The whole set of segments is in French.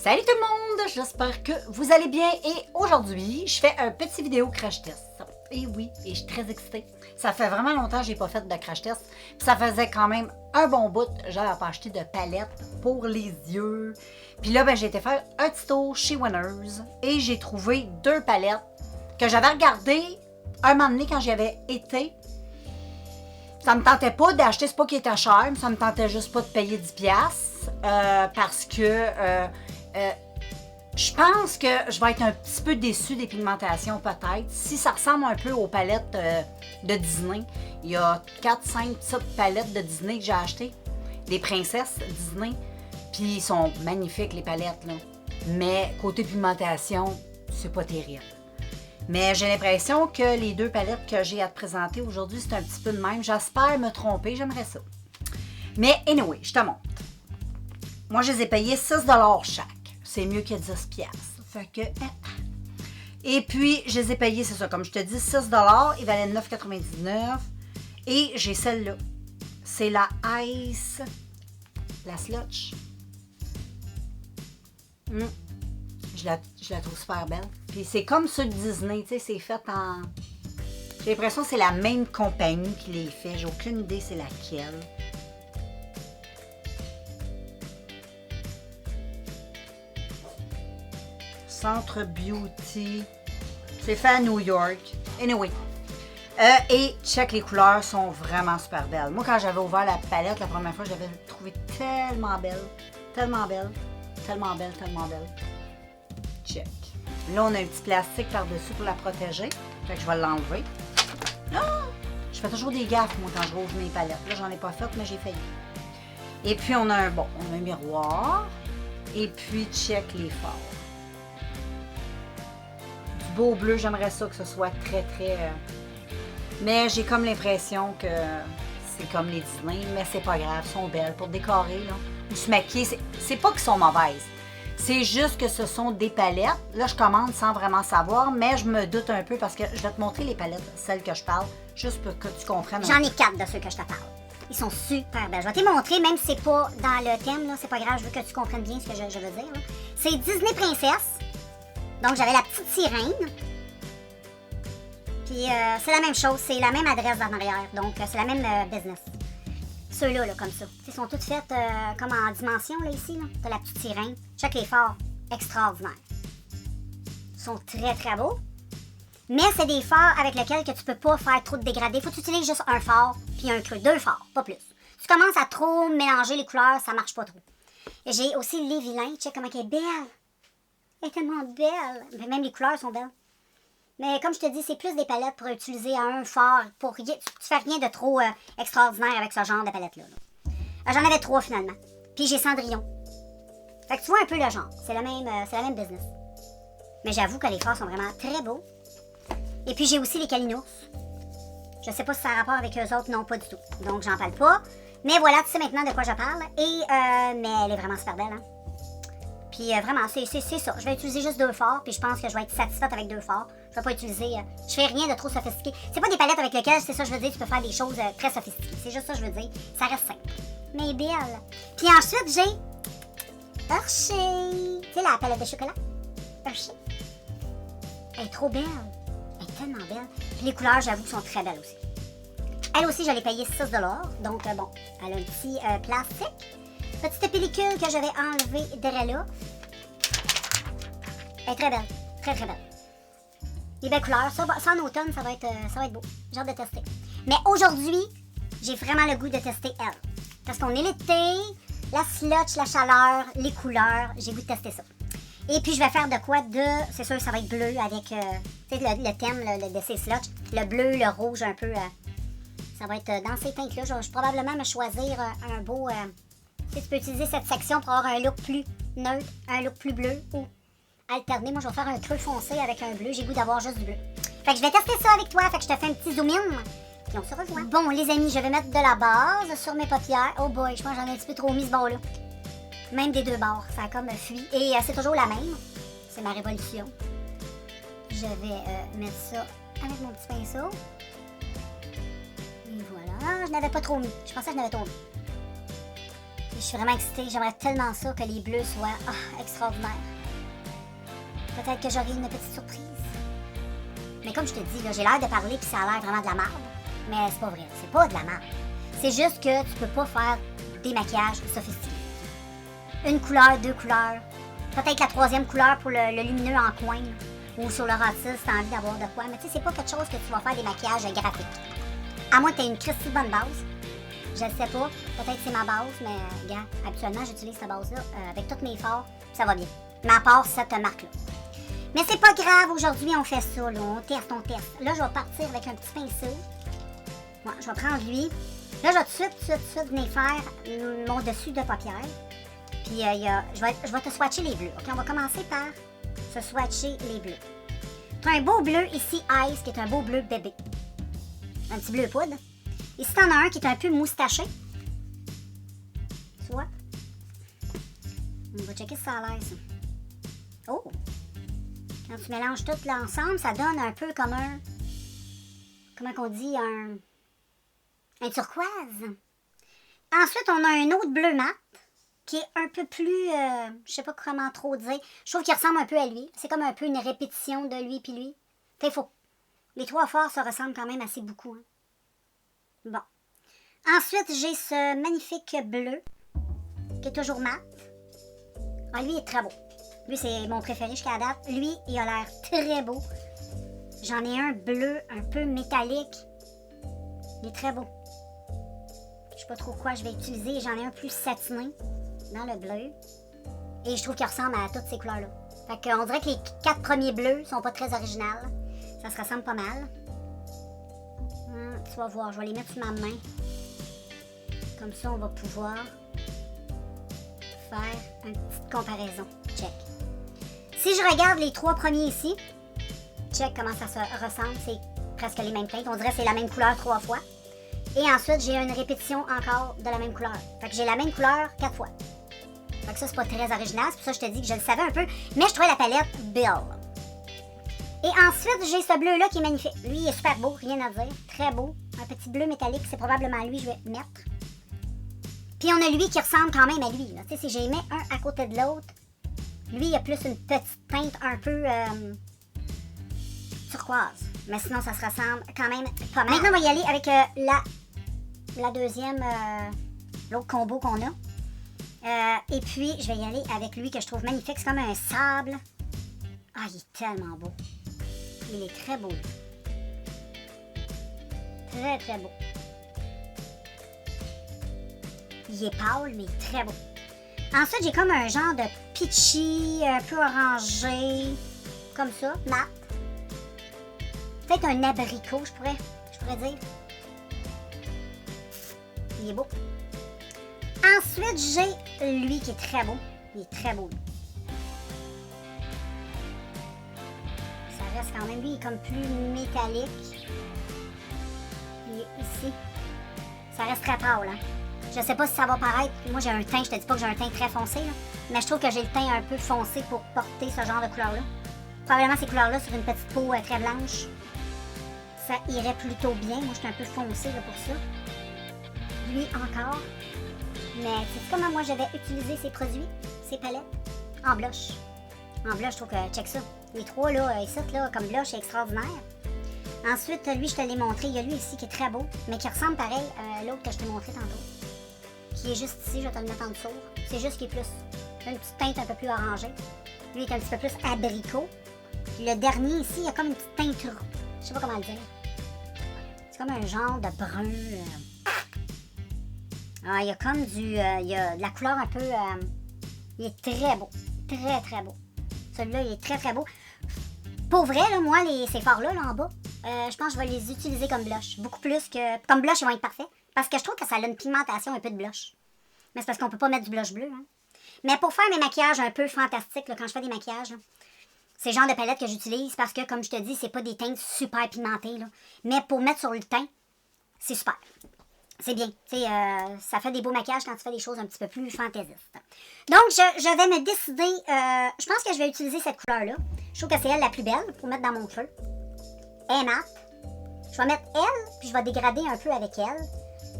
Salut tout le monde, j'espère que vous allez bien et aujourd'hui, je fais un petit vidéo crash test. Et oui, et je suis très excitée. Ça fait vraiment longtemps que je n'ai pas fait de crash test. Puis ça faisait quand même un bon bout. J'avais pas acheté de palette pour les yeux. Puis là, j'ai été faire un petit tour chez Winners et j'ai trouvé deux palettes que j'avais regardées un moment donné quand j'y avais été. Ça me tentait pas d'acheter, c'est pas qu'il était cher, mais ça me tentait juste pas de payer 10$ parce que je pense que je vais être un petit peu déçue des pigmentations peut-être. Si ça ressemble un peu aux palettes de Disney, il y a 4-5 petites palettes de Disney que j'ai achetées, des princesses Disney, puis ils sont magnifiques les palettes là. Mais côté pigmentation, c'est pas terrible. Mais j'ai l'impression que les deux palettes que j'ai à te présenter aujourd'hui, c'est un petit peu de même. J'espère me tromper, j'aimerais ça. Mais anyway, je te montre. Moi, je les ai payés 6$ chaque. C'est mieux que 10$. Fait que... Et puis, je les ai payés, c'est ça, comme je te dis, 6$. Ils valaient 9,99$. Et j'ai celle-là. C'est la Ice... La Slutch. Je la trouve super belle. Puis c'est comme ceux de Disney, tu sais, c'est fait en... J'ai l'impression que c'est la même compagnie qui les fait. J'ai aucune idée c'est laquelle. Centre Beauty. C'est fait à New York. Anyway. Et check, les couleurs sont vraiment super belles. Moi, quand j'avais ouvert la palette la première fois, je l'avais trouvée tellement belle. Tellement belle. Tellement belle, tellement belle. Check. Là, on a un petit plastique par-dessus pour la protéger. Fait que je vais l'enlever. Ah! Je fais toujours des gaffes, moi, quand je rouvre mes palettes. Là, j'en ai pas fait, mais j'ai failli. Et puis, on a un miroir. Et puis, check les fards. Du beau bleu, j'aimerais ça que ce soit très, très... Mais j'ai comme l'impression que c'est comme les Disney, mais c'est pas grave, elles sont belles. Pour décorer, là, ou se maquiller, c'est pas qu'elles sont mauvaises. C'est juste que ce sont des palettes. Là, je commande sans vraiment savoir, mais je me doute un peu parce que je vais te montrer les palettes, celles que je parle, juste pour que tu comprennes. J'en ai 4 de ceux que je te parle. Ils sont super belles. Je vais te les montrer, même si c'est pas dans le thème, là, c'est pas grave, je veux que tu comprennes bien ce que je veux dire. C'est Disney Princess. Donc, j'avais la petite sirène. Puis, c'est la même chose, c'est la même adresse en arrière. Donc, c'est la même business. Ceux-là, là, comme ça. Ils sont toutes faites comme en dimension, là, ici. Là. T'as la petite sirène. Check les fards. Extraordinaires. Ils sont très, très beaux. Mais c'est des fards avec lesquels que tu peux pas faire trop de dégradés. Faut que tu utilises juste un fard puis un creux. 2 fards, pas plus. Tu commences à trop mélanger les couleurs, ça marche pas trop. Et j'ai aussi les vilains. Check comment elle est belle. Elle est tellement belle. Même les couleurs sont belles. Mais comme je te dis, c'est plus des palettes pour utiliser à un fard. Tu fais rien de trop extraordinaire avec ce genre de palette-là. J'en avais 3 finalement. Puis j'ai Cendrillon. Fait que tu vois un peu le genre. C'est la même business. Mais j'avoue que les fards sont vraiment très beaux. Et puis j'ai aussi les Calinos. Je sais pas si ça a rapport avec eux autres. Non, pas du tout. Donc j'en parle pas. Mais voilà, tu sais maintenant de quoi je parle. Et mais elle est vraiment super belle, hein. Puis vraiment, c'est ça. Je vais utiliser juste 2 fards, puis je pense que je vais être satisfaite avec 2 fards. Je vais pas utiliser... je fais rien de trop sophistiqué. C'est pas des palettes avec lesquelles, c'est ça je veux dire, tu peux faire des choses très sophistiquées. C'est juste ça je veux dire. Ça reste simple. Mais belle. Puis ensuite, j'ai... Hershey. Tu sais, la palette de chocolat? Hershey. Elle est trop belle. Elle est tellement belle. Puis les couleurs, j'avoue, sont très belles aussi. Elle aussi, je l'ai payée 6$. Donc, bon, elle a un petit plastique. Petite pellicule que j'avais enlevée derrière là. Elle est très belle. Très, très belle. Les belles couleurs. Ça en automne, ça va être beau. J'ai hâte de tester. Mais aujourd'hui, j'ai vraiment le goût de tester elle. Parce qu'on est l'été, la slotch, la chaleur, les couleurs. J'ai le goût de tester ça. Et puis, je vais faire de quoi de... C'est sûr, ça va être bleu avec le thème de ces slotch. Le bleu, le rouge, un peu... ça va être dans ces teintes-là. Je vais probablement me choisir un beau... tu peux utiliser cette section pour avoir un look plus neutre, un look plus bleu ou alterné. Moi, je vais faire un creux foncé avec un bleu. J'ai goût d'avoir juste du bleu. Fait que je vais tester ça avec toi. Fait que je te fais un petit zoom in. Puis on se revoit. Bon, les amis, je vais mettre de la base sur mes paupières. Oh boy, je pense que j'en ai un petit peu trop mis ce bord-là. Même des 2 bords. Ça a comme fui. Et c'est toujours la même. C'est ma révolution. Je vais mettre ça avec mon petit pinceau. Et voilà. Je n'avais pas trop mis. Je pensais que je n'avais trop mis. Je suis vraiment excitée. J'aimerais tellement ça que les bleus soient extraordinaires. Peut-être que j'aurai une petite surprise. Mais comme je te dis, là, j'ai l'air de parler puis ça a l'air vraiment de la merde. Mais c'est pas vrai. C'est pas de la merde. C'est juste que tu peux pas faire des maquillages sophistiqués. Une couleur, deux couleurs. Peut-être la troisième couleur pour le lumineux en coin. Ou sur le rôti si t'as envie d'avoir de quoi. Mais tu sais, c'est pas quelque chose que tu vas faire des maquillages graphiques. À moins que t'aies une Christie bonne base. Je ne sais pas. Peut-être que c'est ma base, mais regarde, habituellement, j'utilise cette base-là avec tous mes forts. Ça va bien. Mais à part cette marque-là. Mais c'est pas grave, aujourd'hui, on fait ça, là. On teste, on teste. Là, je vais partir avec un petit pinceau. Ouais, je vais prendre lui. Là, je vais tout de suite venir faire mon dessus de paupière. Puis, je vais te swatcher les bleus. OK, on va commencer par se swatcher les bleus. Tu as un beau bleu ici, Ice, qui est un beau bleu bébé. Un petit bleu poudre. Ici, t'en as un qui est un peu moustaché. Tu vois? On va checker si ça a l'air, ça. Oh! Quand tu mélanges tout l'ensemble, ça donne un peu comme un... Comment qu'on dit? Un turquoise. Ensuite, on a un autre bleu mat qui est un peu plus... je sais pas comment trop dire. Je trouve qu'il ressemble un peu à lui. C'est comme un peu une répétition de lui puis lui. T'es faux. Les trois forts se ressemblent quand même assez beaucoup. Hein. Bon. Ensuite, j'ai ce magnifique bleu qui est toujours mat. Ah, lui, il est très beau. Lui, c'est mon préféré jusqu'à la date. Lui, il a l'air très beau. J'en ai un bleu un peu métallique. Il est très beau. Je sais pas trop quoi je vais utiliser. J'en ai un plus satiné dans le bleu. Et je trouve qu'il ressemble à toutes ces couleurs-là. Fait qu'on dirait que les 4 premiers bleus sont pas très originales. Ça se ressemble pas mal. Tu vas voir, je vais les mettre sur ma main. Comme ça, on va pouvoir faire une petite comparaison. Check. Si je regarde les 3 premiers ici, check comment ça se ressemble. C'est presque les mêmes teintes. On dirait que c'est la même couleur 3 fois. Et ensuite, j'ai une répétition encore de la même couleur. Fait que j'ai la même couleur 4 fois. Fait que ça, c'est pas très original. C'est pour ça que je te dis que je le savais un peu. Mais je trouvais la palette Bill. Et ensuite, j'ai ce bleu-là qui est magnifique. Lui, il est super beau, rien à dire. Très beau. Un petit bleu métallique, c'est probablement lui que je vais mettre. Puis on a lui qui ressemble quand même à lui. Tu sais, si j'ai mis un à côté de l'autre, lui, il a plus une petite teinte un peu turquoise. Mais sinon, ça se ressemble quand même pas mal. Maintenant, on va y aller avec la deuxième, l'autre combo qu'on a. Et puis, je vais y aller avec lui que je trouve magnifique. C'est comme un sable. Ah, il est tellement beau. Il est très beau. Très, très beau. Il est pâle, mais très beau. Ensuite, j'ai comme un genre de peachy, un peu orangé. Comme ça, mat. Peut-être un abricot, je pourrais dire. Il est beau. Ensuite, j'ai lui qui est très beau. Il est très beau. Ça reste quand même, lui, il est comme plus métallique. Il est ici. Ça reste très pâle, hein. Je sais pas si ça va paraître. Moi, j'ai un teint, je te dis pas que j'ai un teint très foncé, là, mais je trouve que j'ai le teint un peu foncé pour porter ce genre de couleur-là. Probablement ces couleurs-là sur une petite peau très blanche. Ça irait plutôt bien. Moi, je suis un peu foncé là, pour ça. Lui encore. Mais sais-tu comment moi, je vais utiliser ces produits, ces palettes? En blush. En blush, je trouve que, check ça. Les trois, là, ici, là, comme blush, c'est extraordinaire. Ensuite, lui, je te l'ai montré. Il y a lui ici qui est très beau, mais qui ressemble pareil à l'autre que je t'ai montré tantôt. Qui est juste ici, je vais te le mettre en dessous. C'est juste qu'il est plus une petite teinte un peu plus orangée. Lui, il est un petit peu plus abricot. Puis le dernier ici, il y a comme une petite teinte, je sais pas comment le dire. C'est comme un genre de brun. Ah, il y a comme il y a de la couleur un peu... il est très beau. Très, très beau. Celui-là, il est très, très beau. Pour vrai, là, moi, ces fards-là, là, en bas, je pense que je vais les utiliser comme blush. Beaucoup plus que... Comme blush, ils vont être parfaits. Parce que je trouve que ça a une pigmentation un peu de blush. Mais c'est parce qu'on peut pas mettre du blush bleu. Hein. Mais pour faire mes maquillages un peu fantastiques, là, quand je fais des maquillages, là, c'est le genre de palette que j'utilise parce que, comme je te dis, c'est pas des teintes super pigmentées. Là. Mais pour mettre sur le teint, c'est super. C'est bien. Ça fait des beaux maquillages quand tu fais des choses un petit peu plus fantaisistes. Donc, je vais me décider... je pense que je vais utiliser cette couleur-là. Je trouve que c'est elle la plus belle pour mettre dans mon feu. Elle est mate. Je vais mettre elle, puis je vais dégrader un peu avec elle.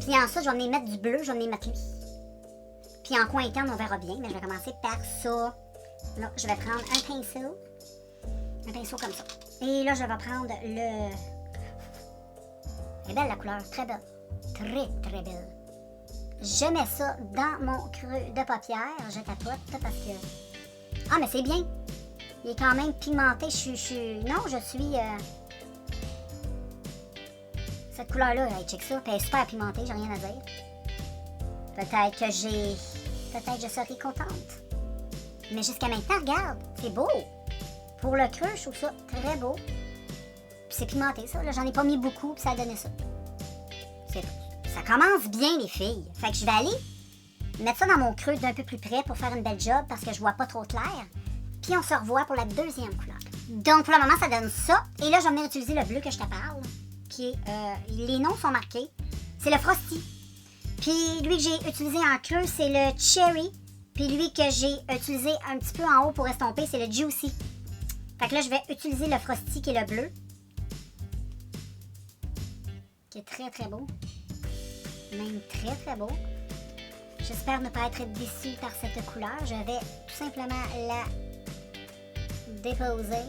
Puis ensuite, je vais venir mettre du bleu, je vais venir mettre lui. Puis en coin interne, on verra bien, mais je vais commencer par ça. Là, je vais prendre un pinceau. Un pinceau comme ça. Et là, je vais prendre le... Elle est belle la couleur, très belle. Très, très belle. Je mets ça dans mon creux de paupière. Je tapote parce que... Ah, mais c'est bien. Il est quand même pigmenté. Non, je suis... Cette couleur-là, hey, check ça. Puis elle est super pigmentée, j'ai rien à dire. Peut-être que je serai contente. Mais jusqu'à maintenant, regarde, c'est beau. Pour le creux, je trouve ça très beau. Puis c'est pigmenté, ça. Là, j'en ai pas mis beaucoup, puis ça a donné ça. Ça commence bien, les filles. Fait que je vais aller mettre ça dans mon creux d'un peu plus près pour faire une belle job parce que je vois pas trop clair. Puis on se revoit pour la deuxième couleur. Donc, pour le moment, ça donne ça. Et là, je vais venir utiliser le bleu que je te parle. Qui est, les noms sont marqués. C'est le Frosty. Puis lui que j'ai utilisé en creux, c'est le Cherry. Puis lui que j'ai utilisé un petit peu en haut pour estomper, c'est le Juicy. Fait que là, je vais utiliser le Frosty qui est le bleu. Qui est très très beau. Même très très beau. J'espère ne pas être déçue par cette couleur. Je vais tout simplement la déposer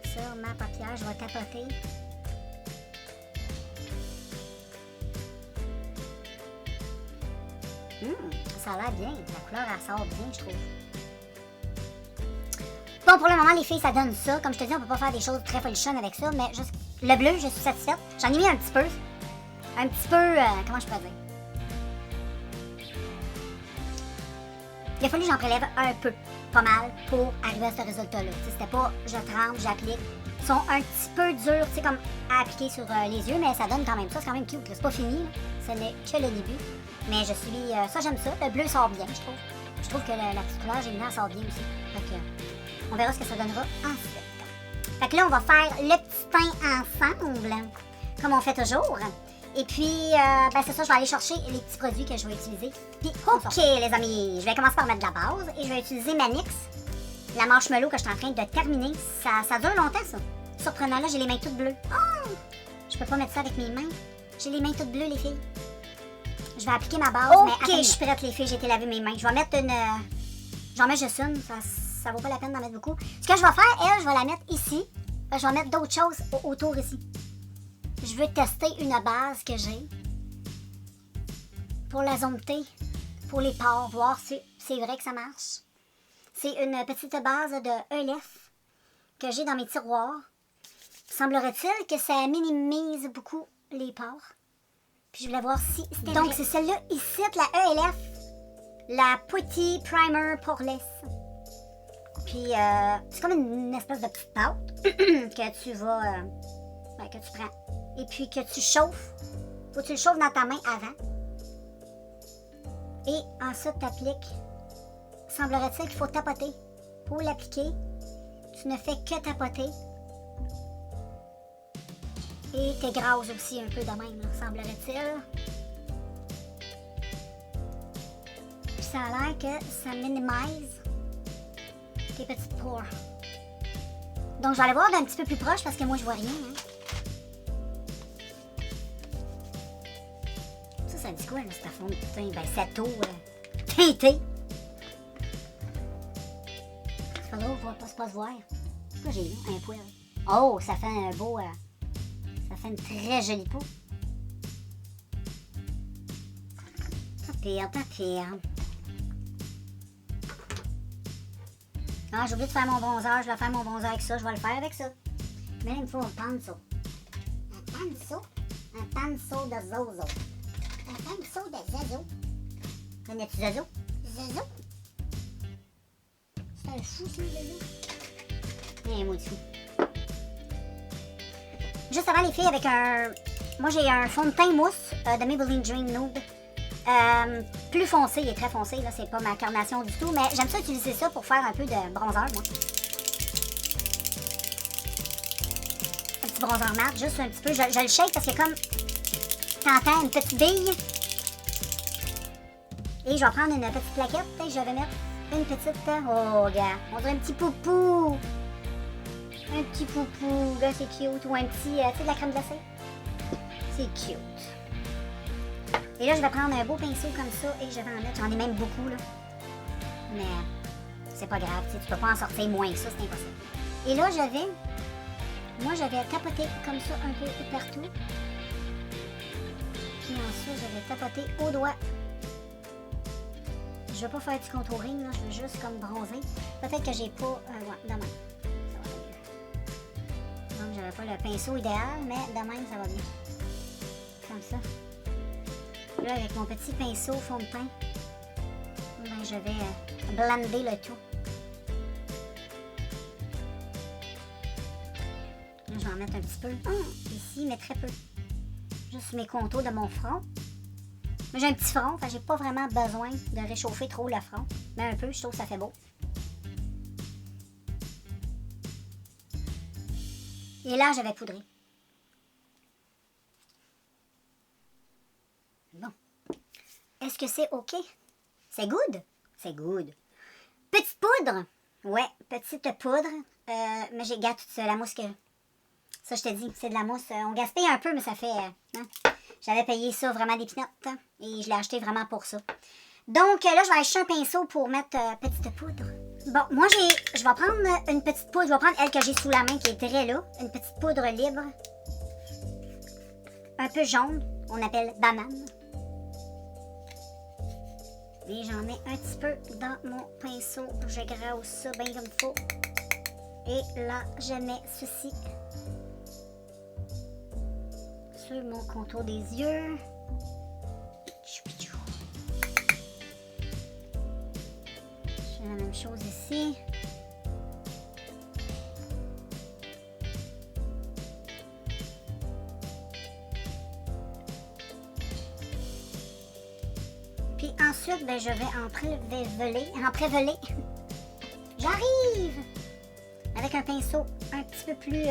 sur ma paupière. Je vais tapoter. Ça a l'air bien. La couleur, elle sort bien, je trouve. Bon, pour le moment, les filles, ça donne ça. Comme je te dis, on peut pas faire des choses très folichonnes avec ça, mais juste le bleu, je suis satisfaite. J'en ai mis un petit peu. Un petit peu... comment je peux dire? Il a fallu que j'en prélève un peu, pas mal, pour arriver à ce résultat-là. C'était pas je trempe, j'applique. Ils sont un petit peu durs, tu sais, comme à appliquer sur les yeux, mais ça donne quand même ça. C'est quand même cute. C'est pas fini, là. Ce n'est que le début. Mais je suis... ça, j'aime ça. Le bleu sort bien, je trouve. Je trouve que la petite couleur géminale sort bien aussi. Fait que, on verra ce que ça donnera ensuite. Fait que là, on va faire le petit teint ensemble, comme on fait toujours. Et puis, ben c'est ça, je vais aller chercher les petits produits que je vais utiliser. Puis, OK, les amis, je vais commencer par mettre de la base et je vais utiliser ma NYX, la marshmallow que je suis en train de terminer. Ça dure longtemps, ça. Surprenant, là, j'ai les mains toutes bleues. Oh! Je peux pas mettre ça avec mes mains. J'ai les mains toutes bleues, les filles. Je vais appliquer ma base, mais attends, je suis prête, les filles, j'ai été laver mes mains. Je vais mettre une... J'en mets juste une, ça vaut pas la peine d'en mettre beaucoup. Ce que je vais faire, elle, je vais la mettre ici. Je vais mettre d'autres choses autour ici. Je veux tester une base que j'ai pour la zone T, pour les pores, voir si c'est vrai que ça marche. C'est une petite base de ELF que j'ai dans mes tiroirs. Semblerait-il que ça minimise beaucoup les pores. Puis je voulais voir si c'était vrai. Donc c'est celle-là ici, la ELF, la Putty Primer Poreless. Puis c'est comme une espèce de petite pâte que tu vas, que tu prends. Et puis que tu chauffes. Faut que tu le chauffes dans ta main avant. Et ensuite, tu appliques. Semblerait-il qu'il faut tapoter. Pour l'appliquer, tu ne fais que tapoter. Et t'égrases aussi un peu de même, semblerait-il. Puis ça a l'air que ça minimise tes petites pores. Donc, je vais aller voir d'un petit peu plus proche parce que moi, je vois rien. Hein. Ça dit quoi, là, cette fond de teint? Ben, cette eau teintée. C'est pas drôle, on va pas se voir. Pourquoi j'ai eu un poil? Oh, ça fait un beau... ça fait une très jolie peau. Pas pire, pas pire. Ah, j'ai oublié de faire mon bronzer. Je vais faire mon bronzer avec ça. Je vais le faire avec ça. Mais là, il me faut un panseau. Un panseau? Un panseau de Zozo. Un pinceau de Zazo. Connais-tu Zazo? Zazo? C'est un fou, ça, Zazo. Un mot de fou. Juste avant, les filles, avec un... Moi, j'ai un fond de teint mousse de Maybelline Dream Nude. Plus foncé, il est très foncé, là, c'est pas ma carnation du tout, mais j'aime ça utiliser ça pour faire un peu de bronzer, moi. Un petit bronzer mat, juste un petit peu. Je le shake parce que comme... T'entends une petite bille. Et je vais prendre une petite plaquette et je vais mettre une petite... Oh, gars, on dirait un petit poupou. Un petit poupou, là, c'est cute. Ou un petit, tu sais, de la crème glacée. C'est cute. Et là, je vais prendre un beau pinceau comme ça et je vais en mettre. J'en ai même beaucoup, là. Mais c'est pas grave, tu peux pas en sortir moins que ça, c'est impossible. Et là, j'avais tapoté comme ça un peu partout. Puis ensuite, j'avais tapoté au doigt. Je veux pas faire du contouring, là, je veux juste comme bronzer. Peut-être que j'ai pas... ouais, de même. Ça va mieux. Donc, j'avais pas le pinceau idéal, mais de même, ça va bien. Comme ça. Là, avec mon petit pinceau fond de teint, ben, je vais blender le tout. Là, je vais en mettre un petit peu ici, mais très peu. Juste mes contours de mon front. Mais j'ai un petit front, j'ai pas vraiment besoin de réchauffer trop le front. Mais un peu, je trouve que ça fait beau. Et là, je vais poudrer. Bon. Est-ce que c'est OK? C'est good? C'est good. Petite poudre? Ouais, petite poudre. Mais j'ai gâté la mousse que... Ça, je te dis, c'est de la mousse. On gaspille un peu, mais ça fait... Hein? J'avais payé ça vraiment des pinottes. Hein? Et je l'ai acheté vraiment pour ça. Donc, là, je vais acheter un pinceau pour mettre petite poudre. Bon, moi, je vais prendre une petite poudre. Je vais prendre elle que j'ai sous la main, qui est très là. Une petite poudre libre. Un peu jaune. On appelle banane. Et j'en mets un petit peu dans mon pinceau. Je grasse ça bien comme il faut. Et là, je mets ceci sur mon contour des yeux. Je fais la même chose ici. Puis ensuite, ben, je vais en préveler. J'arrive! Avec un pinceau un petit peu plus...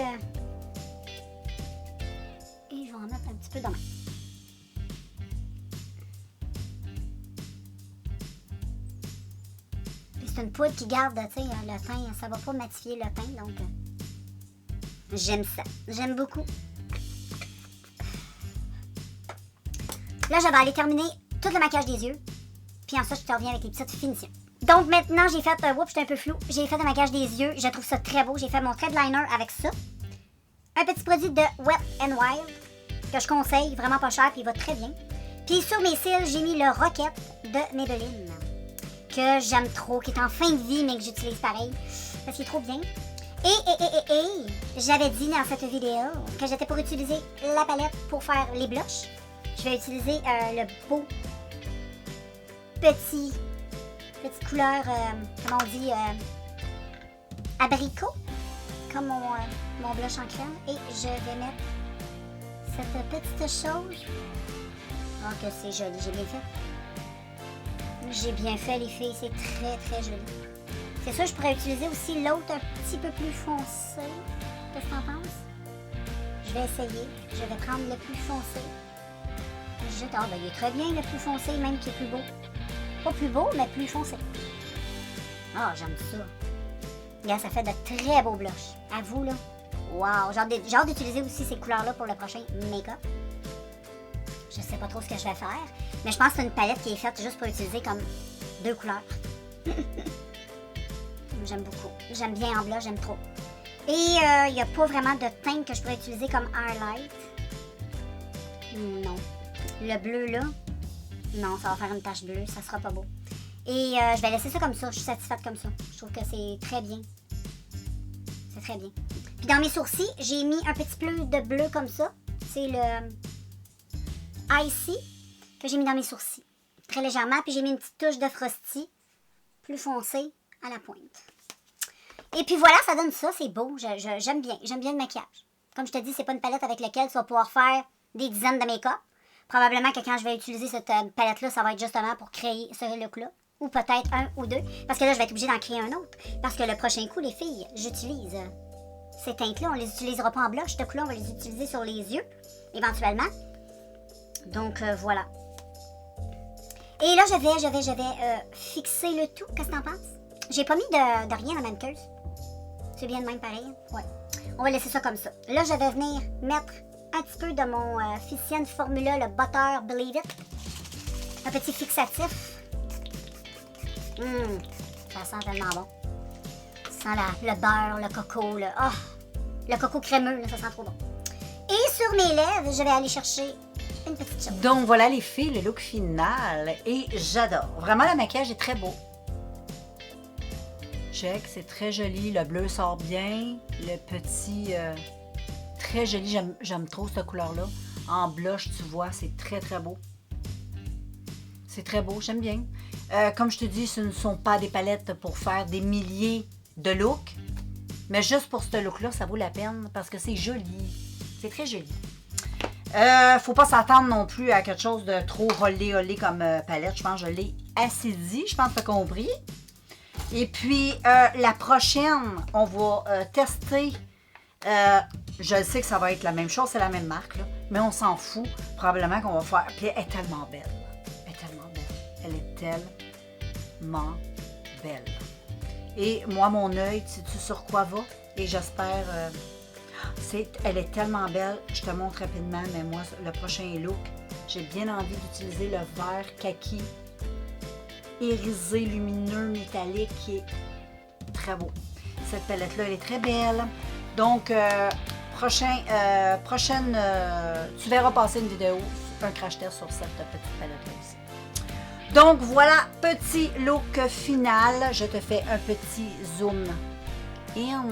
Et je vais en mettre un petit peu dans ma... C'est une poudre qui garde, tu sais, le teint, ça va pas matifier le teint, donc j'aime ça. J'aime beaucoup. Là, je vais aller terminer tout le maquillage des yeux. Puis ensuite, je te reviens avec les petites finitions. Donc maintenant, j'ai fait, oups, j'étais un peu flou. J'ai fait le maquillage des yeux. Je trouve ça très beau. J'ai fait mon thread liner avec ça. Un petit produit de Wet n Wild que je conseille, vraiment pas cher, puis il va très bien. Puis sur mes cils, j'ai mis le Rocket de Maybelline, que j'aime trop, qui est en fin de vie, mais que j'utilise pareil, parce qu'il est trop bien. Et j'avais dit dans cette vidéo que j'étais pour utiliser la palette pour faire les blushs. Je vais utiliser le beau petite couleur, comment on dit, abricot, comme mon blush en crème. Et je vais mettre cette petite chose. Oh, que c'est joli, j'ai bien fait. J'ai bien fait, les filles, c'est très très joli. C'est sûr, je pourrais utiliser aussi l'autre un petit peu plus foncé. Qu'est-ce que t'en penses? Je vais essayer. Je vais prendre le plus foncé. Ah, ben il est très bien le plus foncé, même qui est plus beau. Pas plus beau, mais plus foncé. Ah, j'aime ça. Regarde, ça fait de très beaux blushs. À vous, là. Wow! J'ai hâte d'utiliser aussi ces couleurs-là pour le prochain make-up. Je sais pas trop ce que je vais faire, mais je pense que c'est une palette qui est faite juste pour utiliser comme 2 couleurs. J'aime beaucoup. J'aime bien en blush, j'aime trop. Et il n'y a pas vraiment de teinte que je pourrais utiliser comme highlight. Non. Le bleu, là, non, ça va faire une tache bleue, ça sera pas beau. Et je vais laisser ça comme ça, je suis satisfaite comme ça. Je trouve que c'est très bien. C'est très bien. Puis dans mes sourcils, j'ai mis un petit peu de bleu comme ça. C'est le Icy que j'ai mis dans mes sourcils. Très légèrement. Puis j'ai mis une petite touche de Frosty, plus foncée à la pointe. Et puis voilà, ça donne ça, c'est beau. J'aime bien le maquillage. Comme je te dis, c'est pas une palette avec laquelle tu vas pouvoir faire des dizaines de make-up. Probablement que quand je vais utiliser cette palette-là, ça va être justement pour créer ce look-là. Ou peut-être un ou deux. Parce que là, je vais être obligée d'en créer un autre. Parce que le prochain coup, les filles, j'utilise ces teintes-là. On les utilisera pas en blush. Ce coup-là, on va les utiliser sur les yeux, éventuellement. Donc, voilà. Et là, je vais fixer le tout. Qu'est-ce que t'en penses? J'ai pas mis de rien dans la même queue. C'est bien de même pareil? Ouais. On va laisser ça comme ça. Là, je vais venir mettre un petit peu de mon Ficienne Formula, le Butter Believe It. Un petit fixatif. Ça sent tellement bon. Ça sent le beurre, le coco, le coco crémeux, là, ça sent trop bon. Et sur mes lèvres, je vais aller chercher une petite chose. Donc voilà les filles, le look final. Et j'adore. Vraiment, le maquillage est très beau. Check, c'est très joli. Le bleu sort bien. Le petit... très joli. J'aime trop cette couleur-là. En blush, tu vois, c'est très, très beau. C'est très beau, j'aime bien. Comme je te dis, ce ne sont pas des palettes pour faire des milliers de looks. Mais juste pour ce look-là, ça vaut la peine parce que c'est joli. C'est très joli. Faut pas s'attendre non plus à quelque chose de trop olé comme palette. Je pense que je l'ai assez dit. Je pense que tu as compris. Et puis, la prochaine, on va tester. Je sais que ça va être la même chose, c'est la même marque, là, mais on s'en fout. Probablement qu'on va faire. Puis elle est tellement belle. Elle est tellement belle. Elle est tellement belle. Et moi, mon œil, sais-tu sur quoi va? Et j'espère. Elle est tellement belle. Je te montre rapidement, mais moi, le prochain look, j'ai bien envie d'utiliser le vert kaki irisé, lumineux, métallique, qui est très beau. Cette palette-là, elle est très belle. Donc, prochaine, tu verras passer une vidéo, un crash test sur cette petite palette-là aussi. Donc, voilà, petit look final. Je te fais un petit zoom in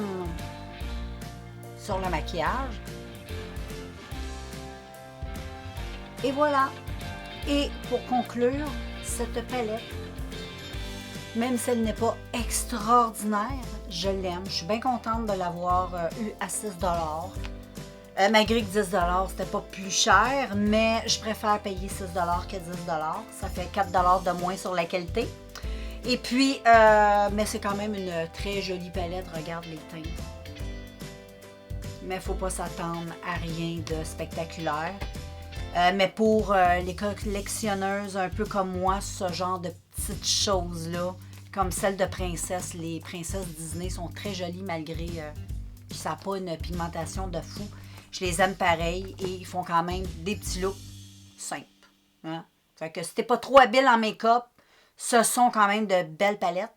sur le maquillage. Et voilà. Et pour conclure, cette palette, même si elle n'est pas extraordinaire, je l'aime. Je suis bien contente de l'avoir eu à 6 $. Malgré que 10 $, c'était pas plus cher, mais je préfère payer 6 $ que 10 $. Ça fait 4 $ de moins sur la qualité. Et puis, mais c'est quand même une très jolie palette. Regarde les teintes. Mais il ne faut pas s'attendre à rien de spectaculaire. Mais pour les collectionneuses un peu comme moi, ce genre de petites choses-là, comme celle de princesse, les princesses Disney sont très jolies malgré que ça n'a pas une pigmentation de fou. Je les aime pareil et ils font quand même des petits looks simples. Hein? Fait que si t'es pas trop habile en make-up, ce sont quand même de belles palettes.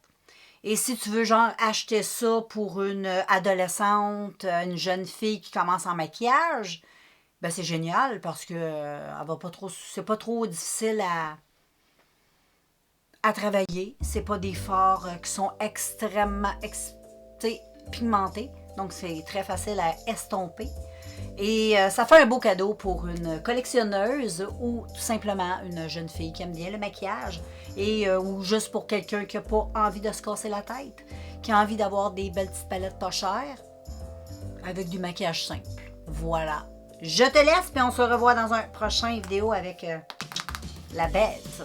Et si tu veux genre acheter ça pour une adolescente, une jeune fille qui commence en maquillage, ben c'est génial parce que elle va pas trop, c'est pas trop difficile à travailler. C'est pas des fards qui sont extrêmement pigmentés. Donc c'est très facile à estomper. Et ça fait un beau cadeau pour une collectionneuse ou tout simplement une jeune fille qui aime bien le maquillage et ou juste pour quelqu'un qui n'a pas envie de se casser la tête, qui a envie d'avoir des belles petites palettes pas chères avec du maquillage simple. Voilà. Je te laisse, puis on se revoit dans un prochain vidéo avec la bête.